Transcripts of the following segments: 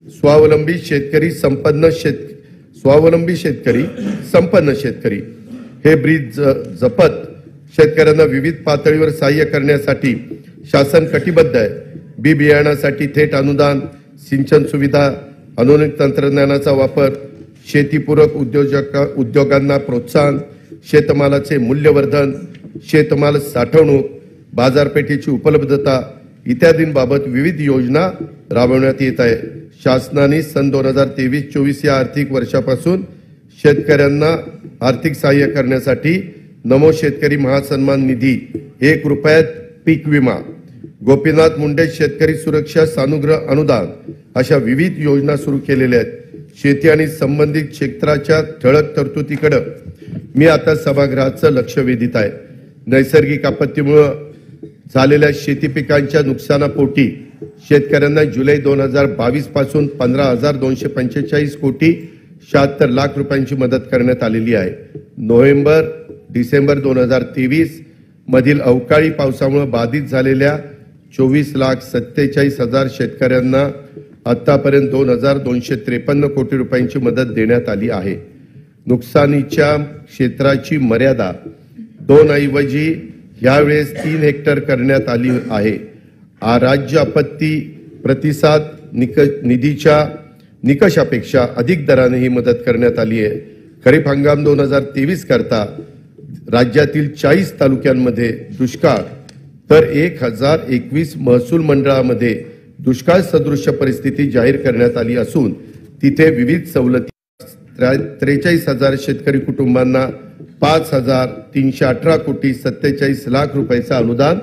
स्वावलंबी शेतकरी संपन्न शेतकरी हे ब्रीद जपत शेतकऱ्यांना विविध पातळीवर सहाय्य करण्यासाठी शासन कटिबद्ध आहे। बी बियाणासाठी थेट अनुदान, सिंचन सुविधा, आधुनिक तंत्रज्ञानाचा वापर, शेतीपूरक उद्योगांना प्रोत्साहन, शेतमालाचे मूल्यवर्धन, शेतमाल साठवणूक, बाजारपेठेची उपलब्धता इत्यादींबाबत विविध योजना राबवण्यात येत आहे। शासनाने सन 2023-24 या आर्थिक वर्षापासून शेतकऱ्यांना आर्थिक सहाय्य करण्यासाठी नमो शेतकरी महासन्मान निधी, 1 रुपयात पीक विमा, गोपीनाथ मुंडे शेतकरी सुरक्षा सानुग्रह अनुदान अशा विविध योजना सुरू केलेल्या आहेत। शेती आणि संबंधित क्षेत्राच्या ठळक तरतुदीकडे मी आता सभागृहाचं लक्ष वेधित आहे। नैसर्गिक आपत्तीमुळे झालेल्या शेती पिकांच्या नुकसानापोटी शेतकऱ्यांना जुलै 2022 पासून 15,245 कोटी 76 लाख रुपयांची मदत करण्यात आलेली आहे। नोव्हेंबर-डिसेंबर 2023 मधील अवकाळी पावसामुळे बाधित झालेल्या 24,47,000 शेतकऱ्यांना आतापर्यंत 2,253 कोटी रुपयांची मदत देण्यात आली आहे। नुकसानीच्या क्षेत्राची मर्यादा 2 ऐवजी यावेळेस 3 हेक्टर करण्यात आली आहे। राज्य आपत्ती प्रतिसाद निधीच्या निकषापेक्षा अधिक दराने ही मदत करण्यात आली आहे। खरीप हंगाम 2023 करता राज्यातील 40 तालुक्यांमध्ये दुष्काळ तर 1021 महसूल मंडळामध्ये दुष्काळ सदृश परिस्थिती जाहीर करण्यात आली असून तिथे विविध सवलती 43,000 शेतकरी कुटुंबांना 5,318 कोटी 47 लाख रुपयाचं अनुदान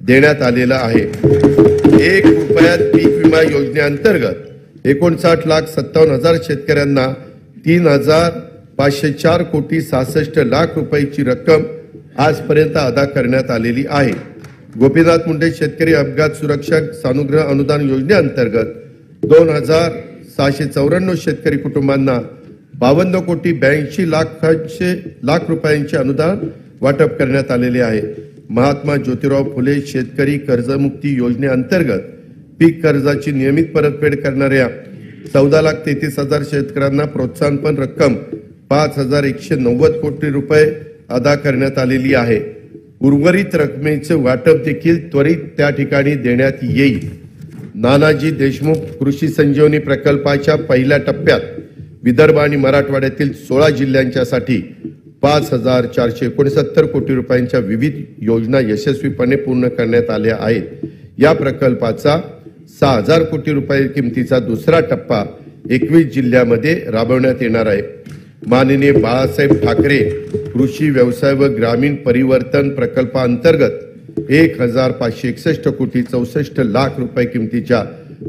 देण्यात आलेलं आहे। 1 रुपयात पीक विमा योजनेअंतर्गत 59,57,000 शेतकऱ्यांना 3,504 कोटी 66 लाख रुपयाची रक्कम आजपर्यंत अदा करण्यात आलेली आहे। गोपीनाथ मुंडे शेतकरी अपघात सुरक्षा सानुग्रह अनुदान योजनेअंतर्गत 2,694 शेतकरी कुटुंबांना 52 कोटी 82 लाख रुपयांचे अनुदान वाटप करण्यात आलेले आहे। महात्मा ज्योतिराव फुले शेतकरी कर्जमुक्ती योजनेअंतर्गत पीक कर्जाची नियमित परतफेड करणाऱ्या 14,33,000 शेतकऱ्यांना प्रोत्साहनपर रक्कम 5,190 कोटी रुपये अदा करण्यात आलेली आहे। उर्वरित रकमेचे वाटप देखील त्वरित त्या ठिकाणी देण्यात येईल। नानाजी देशमुख कृषी संजीवनी प्रकल्पाच्या पहिल्या टप्प्यात विदर्भ आणि मराठवाड्यातील 16 जिल्ह्यांच्यासाठी 5,469 कोटी रुपयांच्या विविध योजना यशस्वीपणे पूर्ण करण्यात आल्या आहेत। या प्रकल्पाचा 6,000 कोटी रुपये किमतीचा दुसरा टप्पा 21 जिल्ह्यांमध्ये राबवण्यात येणार आहे। माननीय बाळासाहेब ठाकरे कृषी व्यवसाय व ग्रामीण परिवर्तन प्रकल्पाअंतर्गत 1,561 कोटी 64 लाख रुपये किमतीच्या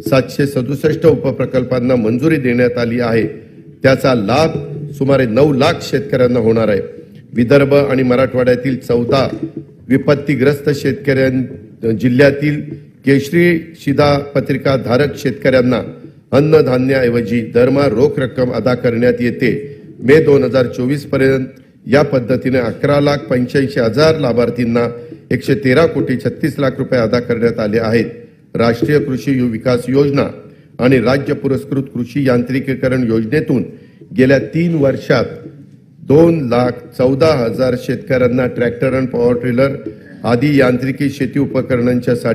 767 उपप्रकल्पांना मंजुरी देण्यात आली आहे। त्याचा लाभ सुमारे 9 लाख शेतकऱ्यांना होणार आहे। विदर्भ आणि मराठवाड्यातील 14 विपत्तीग्रस्त जिल्ह्यातील केशरी शिधापत्रिका धारक शेतकऱ्यांना अन्नधान्याऐवजी दरमहा रोख रक्कम अदा करण्यात येते। मे 2024 पर्यंत या पद्धतीने 11,85,000 लाभार्थींना 113 कोटी 36 लाख रुपये अदा करण्यात आले आहेत। राष्ट्रीय कृषी विकास योजना आणि राज्य पुरस्कृत कृषी यांत्रिकीकरण योजनेतून गेल्या 3 वर्षात 2,14,000 शेतकऱ्यांना ट्रॅक्टर आणि पॉवर ट्रेलर आदी यांत्रिकी शेती उपकरणांच्या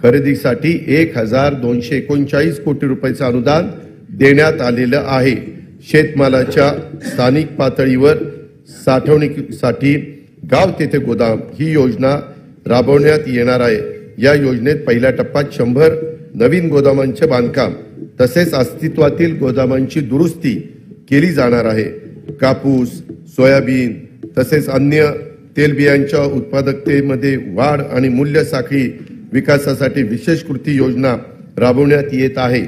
खरेदीसाठी 1,239 कोटी रुपयाचं अनुदान देण्यात आलेलं आहे। शेतमालाच्या स्थानिक पातळीवर साठवणुकीसाठी गाव तेथे गोदाम ही योजना राबवण्यात येणार आहे। या योजनेत पहिल्या टप्प्यात 100 नवीन गोदामांचे बांधकाम तसेच अस्तित्वातील गोदामांची दुरुस्ती केली जाणार आहे। कापूस, सोयाबीन तसेच अन्य तेलबियांच्या उत्पादकतेमध्ये वाढ आणि मूल्य साखळी विकासासाठी विशेष कृती योजना राबवण्यात येत आहे।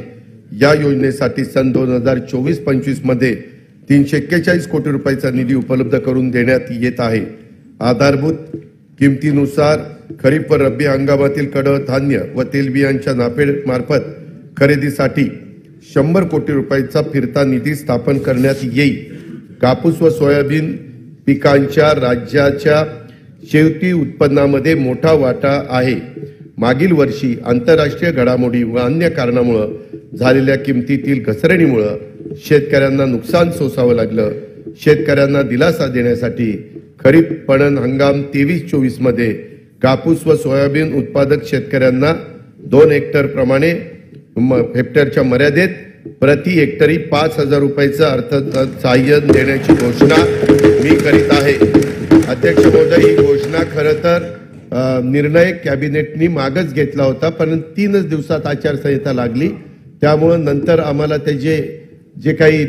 या योजनेसाठी सन 2024-25 मध्ये 341 कोटी रुपयाचा निधी उपलब्ध करून देण्यात येत आहे। आधारभूत किमतीनुसार खरीप व रब्बी हंगामातील कडधान्य व तेलबियांच्या नाफेड मार्फत खरेदीसाठी 100 कोटी रुपयाचा फिरता निधी स्थापन करण्यात येईल। कापूस व सोयाबीन पिकांच्या राज्याच्या शेती उत्पन्नामध्ये मोठा वाटा आहे। मागील वर्षी आंतरराष्ट्रीय घडामोडी व अन्य कारणामुळे झालेल्या किमतीतील घसरणीमुळे शेतकऱ्यांना नुकसान सोसावं लागलं। शेतकऱ्यांना दिलासा देण्यासाठी खरीप पणन हंगाम 23-24 मध्ये कापूस व सोयाबीन उत्पादक शेतकऱ्यांना 2 हेक्टर प्रमाणे हेक्टरच्या मर्यादेत प्रति हेक्टरी 5,000 रुपयाचं अर्थसहाय्य देण्याची घोषणा मी करीत आहे। अध्यक्ष महोदय, ही घोषणा खरं तर निर्णय कॅबिनेटनी मागच घेतला होता, पण 3च दिवसात आचारसंहिता लागली, त्यामुळे नंतर आम्हाला त्याचे जे काही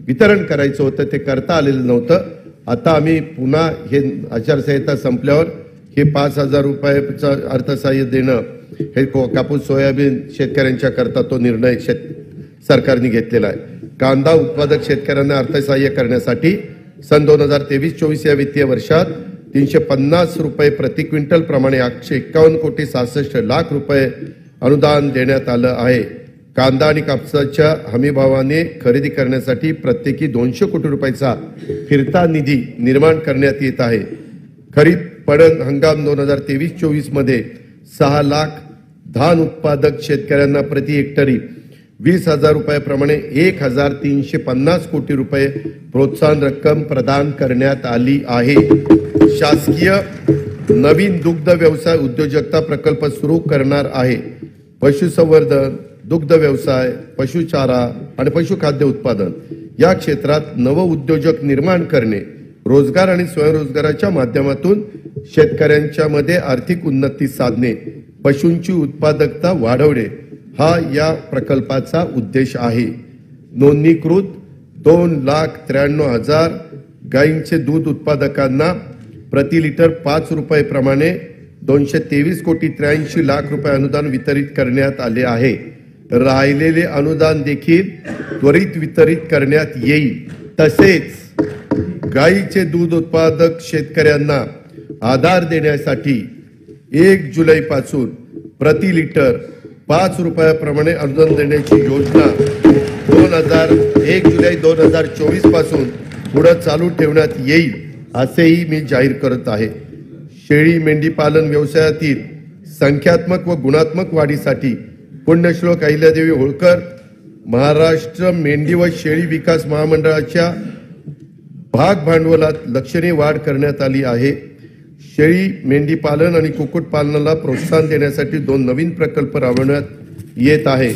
वितरण करायचं होतं ते करता आलेलं नव्हतं। आता आम्ही पुन्हा हे आचारसंहिता संपल्यावर हे 5,000 रुपयाचं अर्थसहाय्य देणं हे कापूस सोयाबीन शेतकऱ्यांच्या करता तो निर्णय सरकारने घेतलेला आहे। कांदा उत्पादक शेतकऱ्यांना अर्थसहाय्य करण्यासाठी सन 2023-24 या वित्तीय वर्षात 350 रुपये प्रति क्विंटल प्रमाणे 851 कोटी 66 लाख रुपये अनुदान देण्यात आलं आहे। कांदा आणि कापसाच्या हमीभावाने खरेदी करण्यासाठी प्रत्येकी 200 कोटी रुपयाचा फिरता निधी निर्माण करण्यात येत आहे। खरीप पणन हंगाम 2023-24 मध्ये 6 लाख धान उत्पादक शेतकऱ्यांना प्रति हेक्टरी 20,000 रुपयाप्रमाणे 1,350 कोटी रुपये प्रोत्साहन रक्कम प्रदान करण्यात आली आहे। शासकीय नवीन दुग्ध व्यवसाय उद्योजकता प्रकल्प सुरू करणार आहे। पशुसंवर्धन, दुग्ध व्यवसाय, पशुचारा आणि पशुखाद्य उत्पादन या क्षेत्रात नव उद्योजक निर्माण करणे, रोजगार आणि स्वयंरोजगाराच्या माध्यमातून शेतकऱ्यांच्या मध्ये आर्थिक उन्नती साधणे, पशूंची उत्पादकता वाढवणे हा या प्रकल्पाचा उद्देश आहे। नोंदणीकृत 2,93,000 गायींचे दूध उत्पादकांना प्रति लिटर 5 रुपये प्रमाणे 223 कोटी 83 लाख रुपये अनुदान वितरित करण्यात आले आहे। राहिलेले अनुदान देखील त्वरित वितरित करण्यात येईल। तसेच गायीचे दूध उत्पादक शेतकऱ्यांना आधार देण्यासाठी 1 जुलैपासून प्रति लिटर 5 रुपयाप्रमाणे अनुदान देण्याची योजना 1 जुलै 2024 पासून पुढे चालू ठेवण्यात येईल असेही मी जाहीर करत आहे। शेळी मेंढी पालन व्यवसायातील संख्यात्मक व गुणात्मक वाढीसाठी पुण्यश्लोक अहिल्यादेवी होळकर महाराष्ट्र मेंढी व शेळी विकास महामंडळाच्या भाग भांडवलात लक्षणीय वाढ करण्यात आली आहे। शेळी मेंढी पालन आणि कुक्कुटपालनाला प्रोत्साहन देण्यासाठी 2 नवीन प्रकल्प राबवण्यात येत आहे।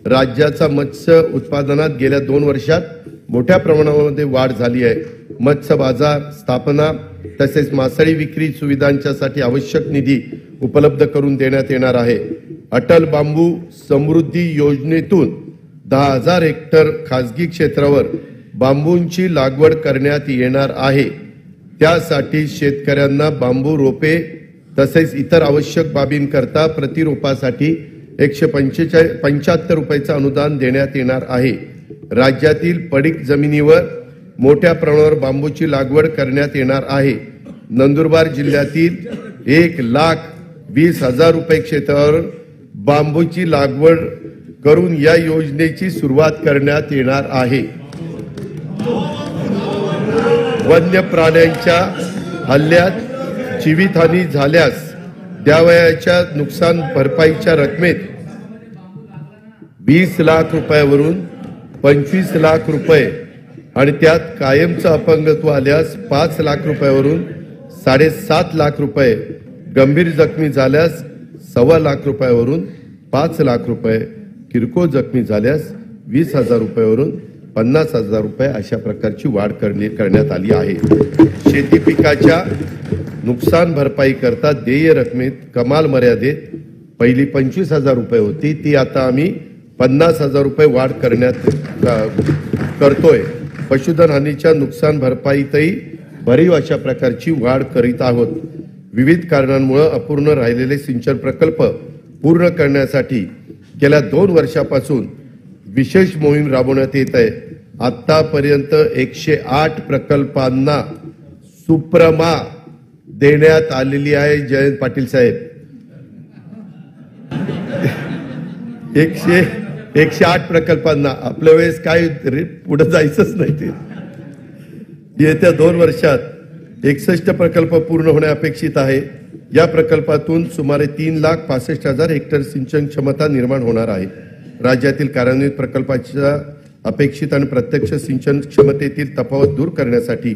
राज्याचा मत्स्य उत्पादनात गेल्या 2 वर्षात मोठ्या प्रमाणामध्ये वाढ झाली आहे। मत्स्य बाजार स्थापना तसेच मासळी विक्री सुविधांच्यासाठी आवश्यक निधी उपलब्ध करून देण्यात येणार आहे। अटल बांबू समृद्धी योजनेतून 10,000 हेक्टर खासगी क्षेत्रावर बांबूंची लागवड करण्यात येणार आहे। त्यासाठी शेतकऱ्यांना बांबू रोपे तसेच इतर आवश्यक बाबींकरता प्रति रोपासाठी 175 रुपयाचं अनुदान देण्यात येणार आहे। राज्यातील पडीक जमिनीवर मोठ्या प्रमाणावर बांबूची लागवड करण्यात येणार आहे। नंदुरबार जिल्ह्यातील 1,20,000 रुपये क्षेत्रावर बांबूची लागवड करून या योजनेची सुरुवात करण्यात येणार आहे। वन्य प्राण्यांच्या हल्ल्यात जीवितहानी झाल्यास द्यावयाच्या नुकसान भरपाईच्या रकमेत 20 लाख रुपयावरून 25 लाख रुपये आणि त्यात कायमचं अपंगत्व आल्यास 5 लाख रुपयावरून 7.5 लाख रुपये, गंभीर जखमी झाल्यास 1.25 लाख रुपयावरून 5 लाख रुपये, किरकोळ जखमी झाल्यास 20,000 रुपयावरून 50,000 रुपये अशा प्रकारची वाढ करण्यात आली आहे। शेती पिकाच्या नुकसान भरपाई करता देय रकमेत कमाल मर्यादेत पहिली 25,000 रुपये होती, ती आता आम्ही 50,000 रुपये वाढ करतोय। पशुधन हानीच्या नुकसान भरपाईतही भरीव अशा प्रकारची वाढ करीत आहोत। विविध कारणांमुळे अपूर्ण राहिलेले सिंचन प्रकल्प पूर्ण करण्यासाठी गेल्या 2 वर्षापासून विशेष मोहीम राबवण्यात येत आहे। आतापर्यंत 108 प्रकल्पांना सुप्रमा देण्यात आलेली आहे। जयंत पाटील साहेब, 108 प्रकल्पांना आपल्या वेळेस काय पुढे जायचंच नाही। ते येत्या 2 वर्षात 61 प्रकल्प पूर्ण होणे अपेक्षित आहे। या प्रकल्पातून सुमारे 3,65,000 हेक्टर सिंचन क्षमता निर्माण होणार आहे। राज्यातील कार्यान्वित प्रकल्पाच्या अपेक्षित आणि प्रत्यक्ष सिंचन क्षमतेतील तफावत दूर करण्यासाठी